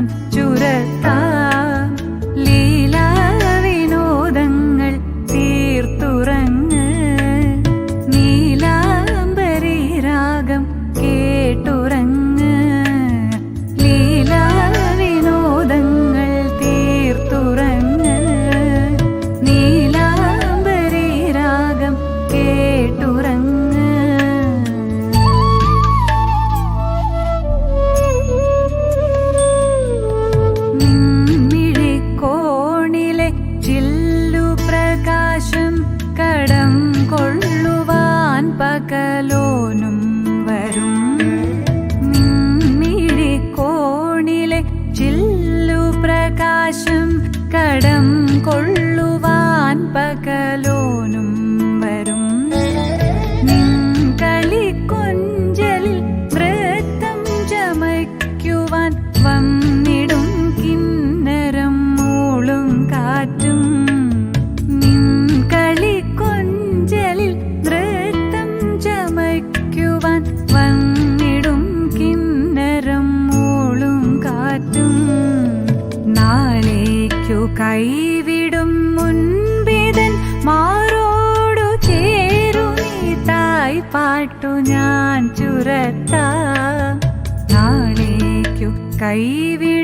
ഞാൻ ചുരത്താം. ലീലാ വിനോദങ്ങൾ തീർത്തുറങ്ങ്, നീലാംബരി രാഗം കേട്ടുറങ്ങ്. ലീലാ വിനോദങ്ങൾ തീർത്തുറങ്ങ്, നീലാംബരി രാഗം കേട്ടുറങ്ങ്. നിൻമിഴിക്കോണിലെ ചില്ലുപ്രകാശം കടം കൊള്ളുവാൻ പകലോനും വരും. നിൻമിഴിക്കോണിലെ ചില്ലുപ്രകാശം കടം കൊള്ളുവാൻ പകലോനും വരും. നിൻ കളിക്കൊഞ്ചലിൽ നൃത്തം ചമയ്ക്കുവാൻ വന്നിടും കിന്നരം മൂളും കാറ്റും. നിൻ കളിക്കൊഞ്ചലിൽ നൃത്തം ചമയ്ക്കുവാൻ വന്നിടും കിന്നരം മൂളും കാറ്റും. നാളേക്കു കൈവിടും മുൻപിതൻ മാറോടു ചേരു നീ തായ് പാട്ടു ഞാൻ ചുരത്താം. നാളേക്കു കൈവിടും